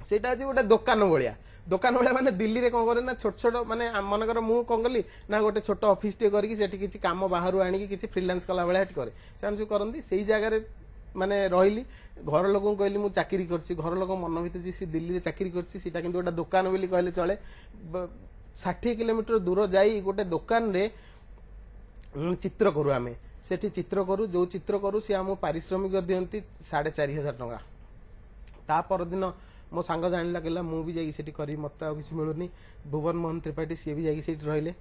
सेटा अछि गोटे दुकान भलिया माने दिल्ली रे कोन करे ना छोट छोट माने मनकर मु कोन गली ना गोटे छोट ऑफिस टे करके सेठी किछि काम बाहरु आनी कि किछि फ्रीलांस कला भलिया हट करे से जो करंदी सेही जगह रे माने रहिली घर लोक कहली मु चाकरी करछि घर लोक मन भीतर जे दिल्ली रे चाकरी करछि सेटा किंतु गोटे दुकान बोली कहले चले 60 किलोमीटर दूर जाई गोटे दुकान रे चित्र करू आमे सेठी चित्र करू जो चित्र करू से हम पारिश्रमिक दियंती 4,500 टंका ता पर दिन मो सांग जानिला कहला मु भी जाई सेठी करी मत आ किछि मिलुनी भुवन मोहन त्रिपाठी सी भी जाई सेठी रहिले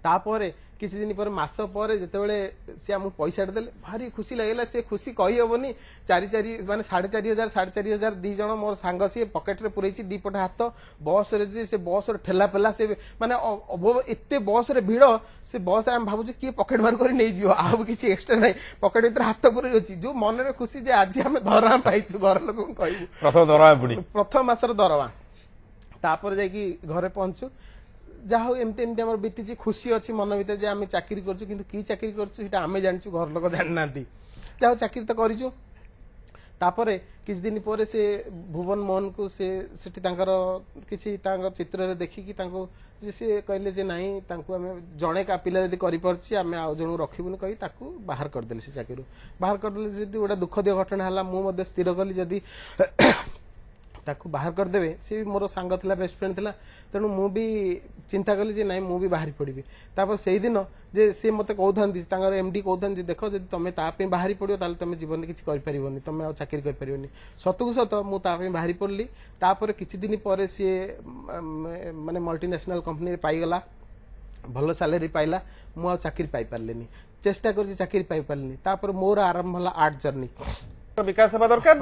तापर किसी दिन पर मास पर जितेबले सी आम पैसा देले भारी खुशी लगेगा से खुशी कही हेनी 4,400 माने 4,500 दी जन मोर सांग सी पकेट रे पुरैछि दी पट हाथ बस रे से बस रे ठेला पेला से माने एते बस रे भीड़ से बस रे हम भाबु कि पकेट मार कर नै जियो आ किछि एक्स्ट्रा नै पकेट भीतर हाथ पुरै अछि जो मन रे खुशी जे आज हम दरमा पाइछु घर लोक कहू प्रथम मासर दरमा तापर जाई कि घरे पहुंचू जहा एमती एमती आम बीती खुशी अच्छी मन भर जे आम चाकरी करूँ कि चाकरी करूँ आम जानू घर लोक जानी ना जहा चाकरी तो करूँ तापर किछ दिन पर से भुवन मोहन को से किसी चित्र देखिकी से कहले जे नाई आम जड़े का पिला जब कर आम आउ जन रखबुनि कही बाहर करदे से चाकरी बाहर करदे गोटे दुखदीय घटना है मुझे स्थिर कली जदि ताकू बाहर करदेवे सी मोर सांग थिला बेस्ट फ्रेंड थिला तेणु मु भी चिंता कली जे नाई मु भी बाहर पड़बी तापर से दिन जे सी मते कहथांती तांगर एमडी कहथांती देखो जदि तमे तापे बाहर पड़ियो ताले तमे जीवन में किछि कर परिबोनी तमे आ चाकरी कर परिबोनी सतकु सत मु तापे बाहर पड़ली तापर किछि दिन पर सी माने मल्टीनेशनल कंपनी रे पाई गला भलो सैलरी पाइला मु आ चाकरी पाई परलेनी चेष्टा करछि चाकरी पाई परलेनी तापर मोर आरंभ होला आर्ट जर्नी विकास हवा दरकार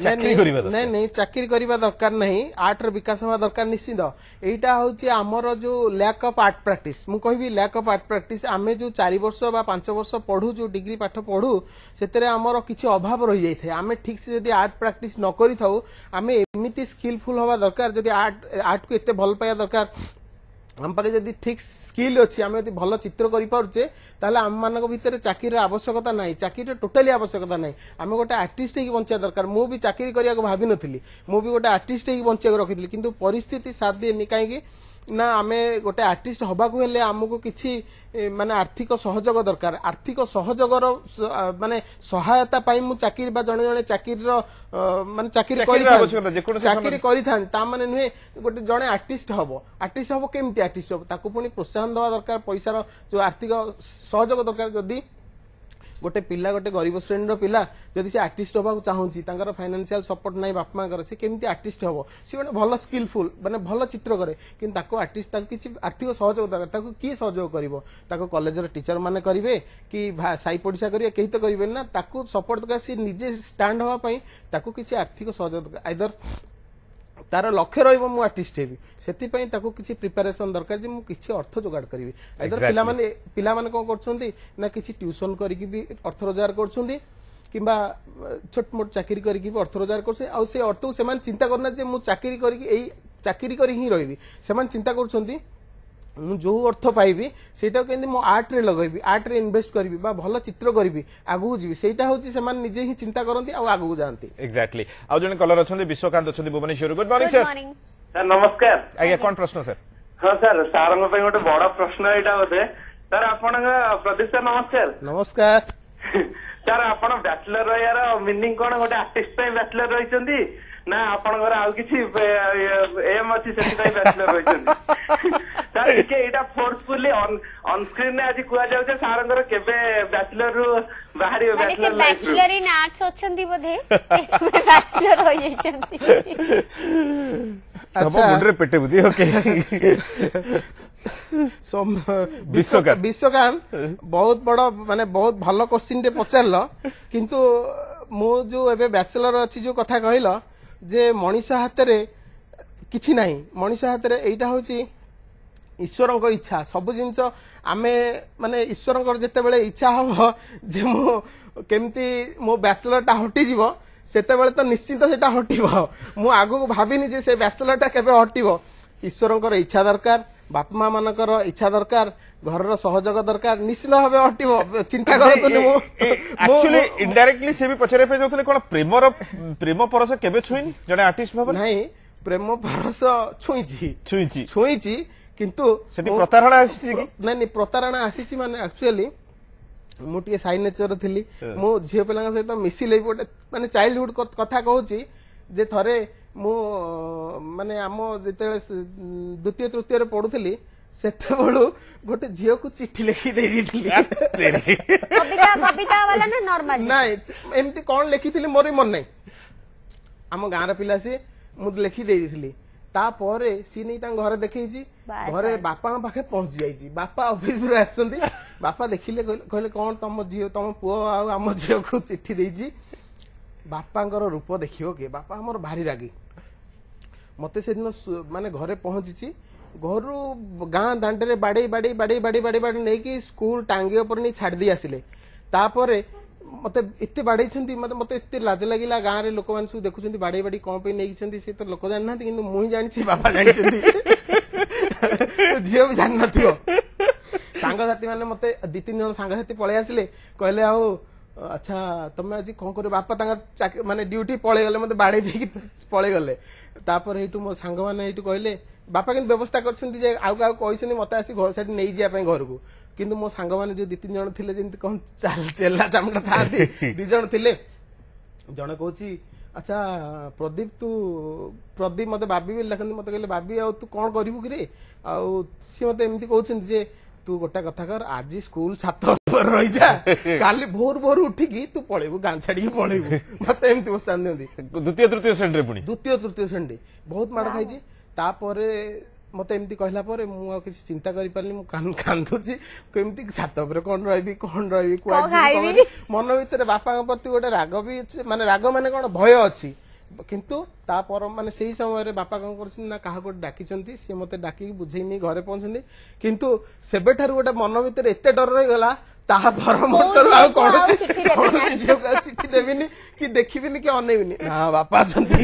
चाकरी करिबा दरकार नहीं चाकरी करिबा दरकार नहीं आर्ट रो विकास हवा दरकार निश्चित एटा होची हमर जो लैक ऑफ आर्ट प्रैक्टिस मु कहबी लैक ऑफ आर्ट प्रैक्टिस आमे जो 4 वर्ष बा 5 वर्ष पढू जो डिग्री पाठ पढू सेतरे हमर किछि अभाव रहि जाय थे आमे ठीक से जदी आर्ट प्रैक्टिस न करि थाउ आमे एमिति स्किलफुल हवा दरकार जदी आर्ट को एते भल पाया दरकार हम पाखे जदि ठीक स्किल अच्छी आम यदि भल चित्र करें ताहले आम मान भितर चाकरी आवश्यकता ना चाकरी टोटाली आवश्यकता ना आम गोटे आर्टिस्ट ही बंचा दरकार मु भी चाकरी करने को भाभी नी मु भी गोटे आर्टिस्ट ही बंचा रखी किंतु परिस्थिति साथ दिए कहीं ना आम गोटे आर्टिस्ट हवाकू हेले आमको किछि माने आर्थिक सहयोग दरकार आर्थिक सहयोगर माने सहायता पाई मु चाकरी बा जणे जणे चाकरी माने चाकरी करिथान ता माने नुहे गोटे जणे आर्टिस्ट हबो केमती आर्टिस्ट हबो ताकू पुनी प्रोत्साहन दवा दरकार पैसार जो आर्थिक सहयोग दरकार जदी गोटे पिला गोटे गरीब श्रेणी पिला जदि से आर्टिस्ट हवा चाहूँगी फाइनेंशियल सपोर्ट ना बाप माँ से केमती आर्टिस्ट हम सी गोटे भल स्किलफुल माने भल चित्र करे कि आर्टिस्ट किसी आर्थिक सहयोग दरकार किए सहयोग कर कॉलेज टीचर माने करेंगे कि साई पड़िशा करेंगे कहीं तो करेंगे ना सपोर्ट दरकार सी निजे स्टाण्ड हाँपाई किसी आर्थिक सहयोग दरकार आइदर तार लक्ष्य रहिबो मु आर्टिस्ट हेबी सेति पई ताको किछि प्रिपरेशन दरकार जे मु किछि अर्थ जोगाड़ करिवि आइदर पिला माने कोन करछुंती ना किछि ट्यूशन करिकि भी अर्थ रोजगार करछुंती किंबा छोट मोट चाकरी करिकि भी अर्थ रोजगार करछे आ से अर्थ से मान चिंता करना जे मु चाकरी करिकि एई चाकरी करि ही रहिबि से मान चिंता करछुंती मु जो अर्थ पाइबी सेटा केंदी मो आर्ट रे लगैबी आर्ट रे इन्वेस्ट करबी बा भलो चित्र करबी आगु जीवी सेटा होची से मान निजे ही चिंता करंती आ आगु जानती एग्जैक्टली आ जने कलर अछंती विश्वकांत अछंती Bhubaneswar good morning sir sir नमस्कार आज्ञा कोन प्रश्न सर हां सर सारंग पे गोटे बड़ प्रश्न एटा होते सर आपण प्रदीप सर नमस्कार नमस्कार सर आपण बैचलर यार मीनिंग कोन गोटे आर्टिस्ट पे बैचलर रहिसंती ନା ଆପଣଙ୍କର ଆଉ କିଛି ଏମ୍ ଅଛି ସେଥିପାଇଁ ବ୍ୟାଚଲର ରହିଛନ୍ତି ସାର୍ ଟିକେ ଏଇଟା ଫୋର୍ସଫୁଲି ଅନସ୍କ୍ରିନ୍ ରେ ଆଜି କୁହାଯାଉଛି ସାରଙ୍କର କେବେ ବ୍ୟାଚଲର ରୁ ବାହାରିବେ ମାନେ ସେ ବ୍ୟାଚଲର ଲାଇଫ ରୁ ବ୍ୟାଚଲର ଇନ୍ ଆର୍ଟ୍ସ ଅଛନ୍ତି ବୋଧେ ସେଥିପାଇଁ ବ୍ୟାଚଲର ହୋଇଯାଇଛନ୍ତି ତମ ମୁଣ୍ଡରେ ପେଟେ ବୁଦ୍ଧି ଓକେ ବିଶ୍ୱକାନ୍ତ ବହୁତ ବଡ ମାନେ ବହୁତ ଭଲ କ୍ୱେଶ୍ଚିନ୍ ଟେ ପଚାରିଲ କିନ୍ତୁ ମୁଁ ଯୋଉ ଏବେ ବ୍ୟାଚଲର ଅଛି ଯୋଉ କଥା କହିଲ ଯେ ମଣିଷ ହାତରେ କିଛି ନାହିଁ ମଣିଷ ହାତରେ ଏଇଟା ହଉଛି ଈଶ୍ୱରଙ୍କ ଇଚ୍ଛା ସବୁ ଜିନିଷ ଆମେ ମାନେ ଈଶ୍ୱରଙ୍କର ଯେତେବେଳେ ଇଚ୍ଛା ହବ ଯେ ମୁଁ କେମିତି ମୋ ବ୍ୟାଚଲର ଟା ହଟିଯିବ ସେତେବେଳେ ତ ନିଶ୍ଚିତ ସେଟା ହଟିବ ମୁଁ ଆଗକୁ ଭାବିନି ଯେ ସେ ବ୍ୟାଚଲର ଟା କେବେ ହଟିବ ଈଶ୍ୱରଙ୍କର ଇଚ୍ଛା ଦରକାର ବାପା ମା ମାନଙ୍କର ଇଚ୍ଛା ଦରକାର ଘରର ସହଯୋଗ ଦରକାର ନିଶ୍ଚିତ ଭାବେ ହଟିବ ଚିନ୍ତା କରନ୍ତୁନି ମୁଁ ଆକ୍ଚୁଆଲି ଇନଡାଇରେକ୍ଟଲି ସେ ବି ପଚାରିବା ପାଇଁ ଯାଉଥିଲେ କଣ ପ୍ରେମ ପରଶ କେବେ ଛୁଇଁନି ଜଣେ ଆର୍ଟିଷ୍ଟ ଭାବରେ ନାହିଁ ପ୍ରେମ ପରଶ ଛୁଇଁଛି ଛୁଇଁଛି କିନ୍ତୁ ସେଠି ପ୍ରତାରଣା ଆସିଛି କି ନାଇଁ ପ୍ରତାରଣା ଆସିଛି ମାନେ ଆକ୍ଚୁଆଲି ମୁଁ ଟିକେ ସାଇ ନେଚର ଥିଲି ମୁଁ ଝିଅ ପିଲାଙ୍କ ସହିତ ମିଶିଲେ ଗୋଟେ ମାନେ ଚାଇଲ୍ଡହୁଡ କଥା କହୁଛି ଯେ ଥରେ ମୁଁ ମାନେ ଆମ ଯେତେବେଳେ ଦ୍ୱିତୀୟ ତୃତୀୟରେ ପଢୁଥିଲି ସେତେବେଳୁ ଗୋଟେ ଝିଅକୁ ଚିଠି ଲେଖି ଦେଇଥିଲି ନାଇଁ ଏମିତି କଣ ଲେଖିଥିଲି ମୋର ବି ମନେ ନାହିଁ ଆମ ଗାଁର ପିଲା ସିଏ ମୁଁ ଲେଖି ଦେଇଥିଲି ତାପରେ ସିଏ ନେଇ ତାଙ୍କ ଘରେ ଦେଖେଇଛି ଘରେ ବାପାଙ୍କ ପାଖେ ପହଞ୍ଚି ଯାଇଛି ବାପା ଅଫିସରୁ ଆସିଛନ୍ତି ବାପା ଦେଖିଲେ କହିଲେ କଣ ତମ ପୁଅ ଆଉ ଆମ ଝିଅକୁ ଚିଠି ଦେଇଛି ବାପାଙ୍କର ରୂପ ଦେଖିବ କିଏ ବାପା ଆମର ଭାରି ରାଗି ମତେ ସେଦିନ ମାନେ ଘରେ ପହଞ୍ଚିଛି ଘରୁ ଗାଁ ଦାଣ୍ଡରେ ବାଡେଇ ନେଇକି ସ୍କୁଲ ଟାଙ୍ଗି ଉପରେ ନେଇ ଛାଡି ଦେଇ ଆସିଲେ ତାପରେ ମତେ ଏତେ ବାଡେଇଛନ୍ତି ମତେ ଏତେ ଲାଜ ଲାଗିଲା ଗାଁରେ ଲୋକମାନେ ସବୁ ଦେଖୁଛନ୍ତି ବାଡେଇ କଣ ପାଇଁ ନେଇଛନ୍ତି ସେ ତ ଲୋକ ଜାଣିନାହାନ୍ତି କିନ୍ତୁ ମୁଁ ହିଁ ଜାଣିଛି ବାପା ଜାଣିଛନ୍ତି ଝିଅ ବି ଜାଣିନଥିବ ସାଙ୍ଗସାଥି ମାନେ ମତେ 2-3 ଜଣ ସାଙ୍ଗସାଥି ପଳେଇ ଆସିଲେ କହିଲେ ଆଉ ଆଚ୍ଛା ତମେ ଆଜି କଣ କରିବ ବାପା ତାଙ୍କର ମାନେ ଡ୍ୟୁଟି ପଳେଇଗଲେ ମତେ ବାଡେଇ ଦେଇକି ପଳେଇଗଲେ ତାପରେ ଏଇଠୁ ମୋ ସାଙ୍ଗମାନେ ଏଇଠୁ କହିଲେ ବାପା କିନ୍ତୁ ବ୍ୟବସ୍ଥା କରିଛନ୍ତି ଯେ ଆଉ କାହାକୁ କହିଛନ୍ତି ମତେ ଆସି ସେଠି ନେଇଯିବା ପାଇଁ ଘରକୁ କିନ୍ତୁ ମୋ ସାଙ୍ଗମାନେ ଯୋଉ 2-3 ଜଣ ଥିଲେ ଯେମିତି କଣ ଚେଲା ଚାମଡା ଥାନ୍ତି 2 ଜଣ ଥିଲେ ଜଣେ କହୁଛି ଆଚ୍ଛା ପ୍ରଦୀପ ମତେ ବାବି ବୋଲି ଲେଖନ୍ତି ମତେ କହିଲେ ବାବି ଆଉ ତୁ କଣ କରିବୁ କିରେ ଆଉ ସିଏ ମତେ ଏମିତି କହୁଛନ୍ତି ଯେ ତୁ ଗୋଟେ କଥା କର ଆଜି ସ୍କୁଲ ଛାତ ଉପରେ ରହିଯା କାଲି ଭୋର ଉଠିକି ତୁ ପଳେଇବୁ ଗାଁ ଛାଡିକି ପଳେଇବୁ ମତେ ଏମିତି ବସାନ ଦିଅନ୍ତି ଦ୍ୱିତୀୟ ତୃତୀୟ ଶ୍ରେଣୀରେ ବହୁତ ମାଡ ଖାଇଛି ତାପରେ ମତେ ଏମିତି କହିଲା ପରେ ମୁଁ ଆଉ କିଛି ଚିନ୍ତା କରିପାରିନି ମୁଁ କାନ୍ଦୁଛି କେମିତି ଛାତ ଉପରେ କଣ ରହିବି କୁଆଡେ ମନ ଭିତରେ ବାପାଙ୍କ ପ୍ରତି ଗୋଟେ ରାଗ ବି ମାନେ ରାଗ ମାନେ କଣ ଭୟ ଅଛି କିନ୍ତୁ ତାପରେ ମାନେ ସେଇ ସମୟରେ ବାପା କଣ କରୁଛନ୍ତି ନା କାହାକୁ ଗୋଟେ ଡାକିଛନ୍ତି ସିଏ ମତେ ଡାକିକି ବୁଝେଇ ନେଇ ଘରେ ପହଞ୍ଚନ୍ତି କିନ୍ତୁ ସେବେଠାରୁ ଗୋଟେ ମନ ଭିତରେ ଏତେ ଡର ରହିଗଲା ତାହା ପରମର୍ତ୍ତରୁ ଆଉ ଚିଠି ଦେବିନି କି ଦେଖିବିନି କି ଅନେଇବିନି ନା ବାପା ଅଛନ୍ତି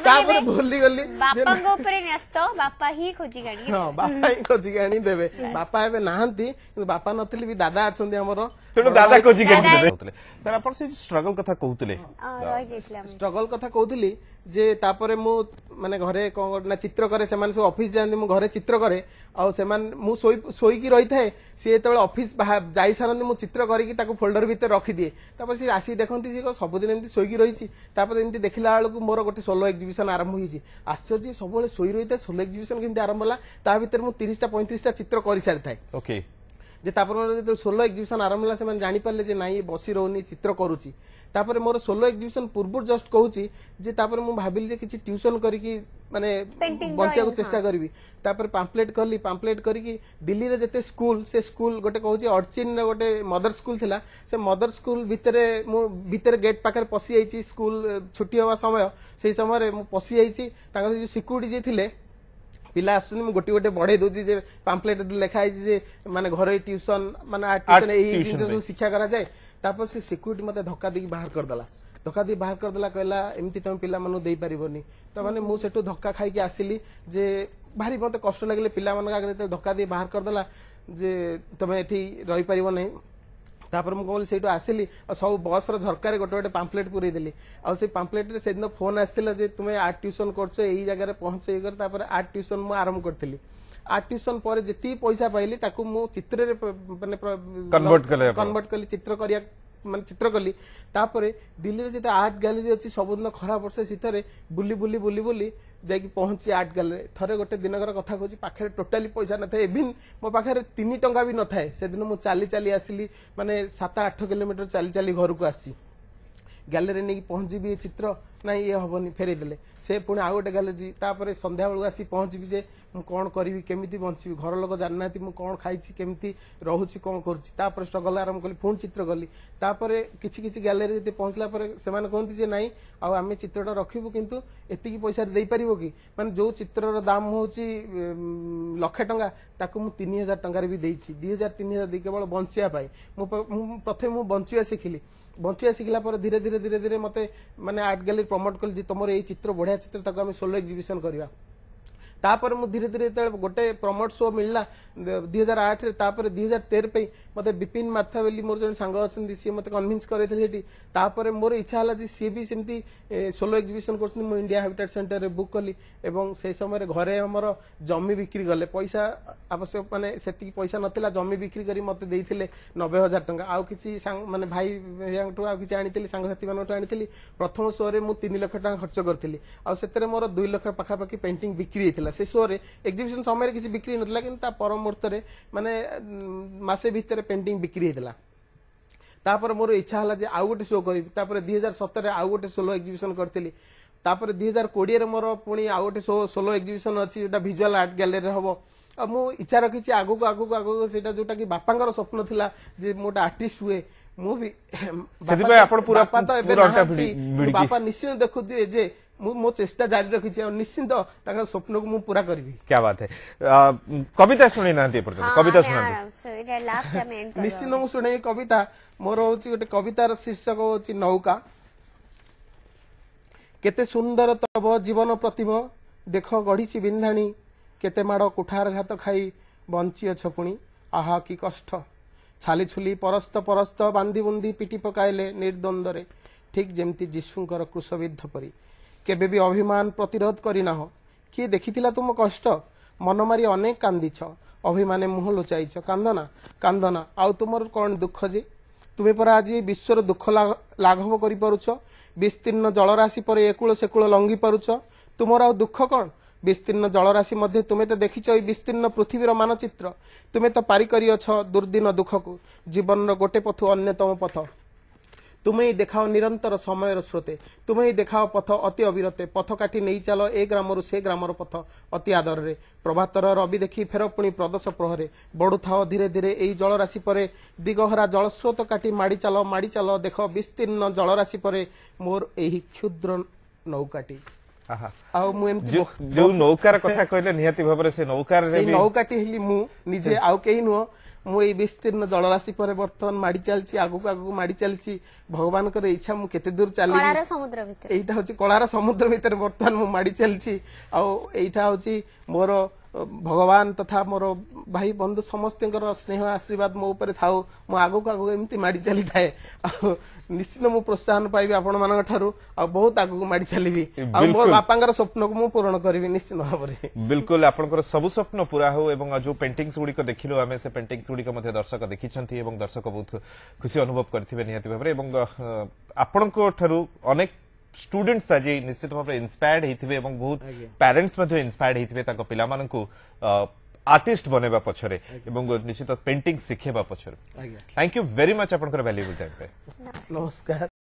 ତାପରେ ଭୁଲିଗଲି ବାପାଙ୍କ ଉପରେ ନ୍ୟସ୍ତ ବାପା ହିଁ ଖୋଜିକି ଆଣି ଦେବେ ବାପା ଏବେ ନାହାନ୍ତି କିନ୍ତୁ ବାପା ନଥିଲେ ବି ଦାଦା ଅଛନ୍ତି ଆମର ତେଣୁ ଦାଦା ଖୋଜିକି ଆଣିଦେବେ ସାର୍ ଆପଣ ସେ ଷ୍ଟ୍ରଗଲ କଥା କହୁଥିଲି ଯେ ତାପରେ ମୁଁ ମାନେ ଘରେ କଣ ନା ଚିତ୍ର କରେ ସେମାନେ ସବୁ ଅଫିସ ଯାଆନ୍ତି ମୁଁ ଘରେ ଚିତ୍ର କରେ ଆଉ ସେମାନେ ମୁଁ ଶୋଇକି ରହିଥାଏ ସିଏ ଯେତେବେଳେ ଅଫିସ ଯାଇ ସାରନ୍ତି ମୁଁ ଚିତ୍ର କରିକି ତାକୁ ଫୋଲ୍ଡର ଭିତରେ ରଖିଦିଏ ତାପରେ ସିଏ ଆସିକି ଦେଖନ୍ତି ଯେ ସବୁଦିନ ଏମିତି ଶୋଇକି ରହିଛି ତାପରେ ଏମିତି ଦେଖିଲା ବେଳକୁ ମୋର ଗୋଟେ ସୋଲୋ ଏକ୍ଜିବିସନ ଆରମ୍ଭ ହେଇଛି ଆଶ୍ଚର୍ଯ୍ୟ ସବୁବେଳେ ଶୋଇ ରହିଥାଏ ସୋଲୋ ଏକ୍ଜିବିସନ କେମିତି ଆରମ୍ଭ ହେଲା ତା ଭିତରେ ମୁଁ 30-35ଟା ଚିତ୍ର କରିସାରିଥାଏ ଓକେ ଯେ ତାପରେ ମୋର ଯେତେବେଳେ ସୋଲୋ ଏକ୍ଜିବିସନ ଆରମ୍ଭ ହେଲା ସେମାନେ ଜାଣିପାରିଲେ ଯେ ନାଇଁ ବସି ରହୁନି ଚିତ୍ର କରୁଛି ତାପରେ ମୋର ସୋଲୋ ଏକ୍ଜିବିସନ ପୂର୍ବରୁ ଜଷ୍ଟ କହୁଛି ଯେ ତାପରେ ମୁଁ ଭାବିଲି ଯେ କିଛି ଟ୍ୟୁସନ କରିକି ମାନେ ବଞ୍ଚିବାକୁ ଚେଷ୍ଟା କରିବି ତାପରେ ପାମ୍ପଲେଟ କରିକି ଦିଲ୍ଲୀରେ ଯେତେ ସ୍କୁଲ ସେ ସ୍କୁଲ ଗୋଟେ କହୁଛି ଅର୍ଚିନ ଗୋଟେ ମଦର ସ୍କୁଲ ଥିଲା ସେ ମଦର ସ୍କୁଲ ଭିତରେ ମୁଁ ଭିତରେ ଗେଟ୍ ପାଖରେ ପଶି ଯାଇଛି ସ୍କୁଲ ଛୁଟି ହେବା ସମୟ ସେଇ ସମୟରେ ମୁଁ ପଶି ଯାଇଛି ତାଙ୍କର ଯୋଉ ସିକ୍ୟୁରିଟି ଯିଏ ଥିଲେ ପିଲା ଆସୁଛନ୍ତି ମୁଁ ଗୋଟେ ବଢେଇ ଦଉଛି ଯେ ପାମ୍ପଲେଟ ଲେଖା ହେଇଛି ଯେ ମାନେ ଘରୋଇ ଟ୍ୟୁସନ ମାନେ ଏଇ ଜିନିଷ ସବୁ ଶିକ୍ଷା କରାଯାଏ ତାପରେ ସେ ସିକ୍ୟୁରିଟି ମତେ ଧକ୍କା ଦେଇକି ବାହାର କରିଦେଲା କହିଲା ଏମିତି ତମେ ପିଲାମାନଙ୍କୁ ଦେଇପାରିବନି ତ ମାନେ ମୁଁ ସେଠୁ ଧକ୍କା ଖାଇକି ଆସିଲି ଯେ ଭାରି ମତେ କଷ୍ଟ ଲାଗିଲେ ପିଲାମାନଙ୍କ ଆଗରେ ଧକ୍କା ଦେଇ ବାହାର କରିଦେଲା ଯେ ତମେ ଏଠି ରହିପାରିବ ନାହିଁ ତାପରେ ମୁଁ କହିଲି ସେଇଠୁ ଆସିଲି ଆଉ ସବୁ ବସର ଝରକାରେ ଗୋଟେ ପାମ୍ପଲେଟ ପୁରେଇ ଦେଲି ଆଉ ସେଇ ପାମ୍ପଲେଟରେ ସେଦିନ ଫୋନ ଆସିଥିଲା ଯେ ତୁମେ ଆର୍ଟ ଟ୍ୟୁସନ କରୁଛ ଏଇ ଜାଗାରେ ପହଞ୍ଚ ତାପରେ ଆର୍ଟ ଟ୍ୟୁସନ ମୁଁ ଆରମ୍ଭ କରିଥିଲି ଆର୍ଟ ଟ୍ୟୁସନ ପରେ ଯେତିକି ପଇସା ପାଇଲି ତାକୁ ମୁଁ ଚିତ୍ରରେ ମାନେ କନଭର୍ଟ କଲି ଚିତ୍ର କରିବା ମାନେ ଚିତ୍ର କଲି ତାପରେ ଦିଲ୍ଲୀରେ ଯେତେ ଆର୍ଟ ଗ୍ୟାଲେରୀ ଅଛି ସବୁଦିନ ଖରା ବର୍ଷା ଶୀତରେ ବୁଲି ବୁଲି ବୁଲି ବୁଲି ଯାଇକି ପହଞ୍ଚି ଆର୍ଟ ଗ୍ୟାଲେରୀ ଥରେ ଗୋଟେ ଦିନକର କଥା କହୁଛି ପାଖରେ ଟୋଟାଲି ପଇସା ନଥାଏ ଇଭିନ୍ ମୋ ପାଖରେ 3 ଟଙ୍କା ବି ନଥାଏ ସେଦିନ ମୁଁ ଚାଲି ଚାଲି ଆସିଲି ମାନେ 7-8 କିଲୋମିଟର ଚାଲି ଚାଲି ଘରକୁ ଆସିଛି ଗ୍ୟାଲେରୀ ନେଇକି ପହଞ୍ଚିବି ଏ ଚିତ୍ର ନାଇଁ ଇଏ ହବନି ଫେରେଇ ଦେଲେ ସେ ପୁଣି ଆଉ ଗୋଟେ ଗ୍ୟାଲେରୀ ତାପରେ ସନ୍ଧ୍ୟା ବେଳକୁ ଆସି ପହଞ୍ଚିବି ଯେ ମୁଁ କଣ କରିବି କେମିତି ବଞ୍ଚିବି ଘର ଲୋକ ଜାଣିନାହାନ୍ତି ମୁଁ କଣ ଖାଇଛି କେମିତି ରହୁଛି କଣ କରୁଛି ତାପରେ ଷ୍ଟ୍ରଗଲ ଆରମ୍ଭ କଲି ପୁଣି ଚିତ୍ର କଲି ତାପରେ କିଛି କିଛି ଗ୍ୟାଲେରୀ ଯେତେ ପହଞ୍ଚିଲା ପରେ ସେମାନେ କହନ୍ତି ଯେ ନାଇଁ ଆଉ ଆମେ ଚିତ୍ରଟା ରଖିବୁ କିନ୍ତୁ ଏତିକି ପଇସାରେ ଦେଇପାରିବ କି ମାନେ ଯୋଉ ଚିତ୍ରର ଦାମ ହଉଛି 1,00,000 ଟଙ୍କା ତାକୁ ମୁଁ 3,000 ଟଙ୍କାରେ ବି ଦେଇଛି 2,000-3,000 ଦେଇ କେବଳ ବଞ୍ଚିବା ପାଇଁ ପ୍ରଥମେ ମୁଁ ବଞ୍ଚିବା ଶିଖିଲି ବଞ୍ଚିବା ଶିଖିଲା ପରେ ଧୀରେ ଧୀରେ ଧୀରେ ଧୀରେ ମତେ ମାନେ ଆର୍ଟ ଗ୍ୟାଲେରୀ ପ୍ରମୋଟ କଲି ଯେ ତମର ଏଇ ଚିତ୍ର ବଢିଆ ଚିତ୍ର ତାକୁ ଆମେ ସୋଲୋ ଏକ୍ଜିବିସନ କରିବା तापर मु धीरे धीरे गोटे प्रमोट शो मिलला 2008 रे तापर 2013 पे मते बिपिन मार्था बेली मोर जन सांग अछन सी मते कन्विंस करे थेटी तापर मोर इच्छा हला जी सी भी सेमती सोलो एग्जिबिशन करछन मु इंडिया हैबिटेट सेंटर रे बुक कली एवं से समय रे घरे हमर जमी बिक्री गले पैसा आवश्यक माने सेती पैसा नथिला जमी बिक्री करी मते देइथिले 90,000 टंका आउ किछि माने भाई यांटू आउ किछि आनिथिली सांग साथी मानटू आनिथिली प्रथम शो रे मु 3 लाख टंका खर्च करथिली आउ सेतरे मोर 2 लाख पाखा पाखी पेंटिंग बिक्री हेतिला से शो रे एग्जिबिशन समय रे किछि बिक्री नथिला किंतु ता पर मुहूर्त रे माने मासे भीतर पेंटिंग बिक्री हेतिला तापर मोर इच्छा हला जे आउ गोटे शो करी तापर 2017 रे आउ गोटे सोलो एग्जिबिशन करथिली तापर 2020 रे मोर पुनी आउ गोटे सोलो एग्जिबिशन अछि जेटा विजुअल आर्ट गैलरी रे हबो अब मु इच्छा रखिछि आगु आगु सेटा जोटा कि बापांकर स्वप्न थिला जे मोटा आर्टिस्ट हुए मु भी सेति पे आपण पूरा बापा निश्चित देखुथि जे मो चेष्टा जारी रखिछि और निश्चित तांका स्वप्न को मु पूरा करबी। क्या बात है कविता सुनी नांती पर्यंत कविता सुनांती लास्ट टाइम एंड निश्चित मु सुनै कविता मोर होछि गोटे कवितार शीर्षक होछि नौका केते सुंदर तब जीवन प्रतिभ देख गढ़िछि बिंधाणी केते माड़ कुठार घात खाई बंची अछ पुणी आहा की कष्ट छाली छुली परस्त परस्त बांधी बुंदी पिटी पकाइले निर्द्वंदरे ठीक जेमती जीशुंकर क्रुशविद्ध परी केबे भी अभिमान प्रतिरोध करिना हो किए देखिथिला तुम कष्ट मन मारी अनेक कांदीछ अभिमाने मुह लुचाइछ कांदना कांदना आउ तुमर कौन दुख जे तुमे पर आज विश्वर दुख लाघव करि परुछ विस्तीर्ण जलराशि पर एकुल सेकुल लंघी परुछ तुमर आउ दुख कौन विस्तीर्ण जलराशि मध्य तुमे तो देखिछ विस्तीर्ण पृथ्वीर मानचित्र तुमे तो पारी करियछ दुर्दिन दुख को जीवन गोटे पथ अन्यतम पथ तुम्हें ही देखाओ निरंतर समय स्रोते तुम्हें ही देखाओ पथ अति अविरते पथ काटी नहीं चल ए ग्रामरु से ग्रामर पथ अति आदर रे प्रभातर रवि देखी फेर पुणी प्रदोष प्रहरे बढ़ु थाओ धीरे धीरे एई जलराशि परे दिगहरा जलस्रोत काटी माड़ी चल देख विस्तीर्ण जलराशि परे मोर एही क्षुद्र नौकाटी आउ मु जो नौकार कथा कहले निहाती भाबरे से नौकार रे नौकाटी हिली मु निजे आउ केही नुह मु विस्तीर्ण जलराशि पर बर्तमान माड़ी चलची आगु आगु माड़ी चलची भगवान कर इच्छा मु केते दूर चली कलार समुद्र भीतर एटा होची कलार समुद्र भीतर बर्तमान मु माड़ी चलची आ एटा होची मोर भगवान तथा मोर भाई बंधु समस्त स्नेह आशीर्वाद मो ऊपर थाउ मु आगु आगु एमती माड़ी चली थाए निश्चित मु प्रोत्साहन पाइबी आपण मानक ठारू आ बहुत आगु माड़ी चलीबी आ मोर बापांकर स्वप्न को मु पूर्ण करबी निश्चित भाबरे बिल्कुल आपनकर सब स्वप्न पूरा हो एवं जो पेंटिंग्स गुडी को देखिलो हमें से पेंटिंग्स गुडी को मध्ये दर्शक देखिछंती एवं दर्शक बहुत खुशी अनुभव करथिबे निहाती भाबरे एवं आपनको ठारू अनेक स्टूडेंट्स आज निश्चित भाव इंस्पायर्ड होइथिबे एवं बहुत पेरेंट्स मध्ये इंस्पायर्ड होइथिबे ताको पिला माननकु आर्टिस्ट बनेबा पछरे एवं निश्चित पेंटिंग सिखेबा पछरे थैंक यू वेरी मच आपनकर वैल्यूएबल टाइम पे नमस्कार।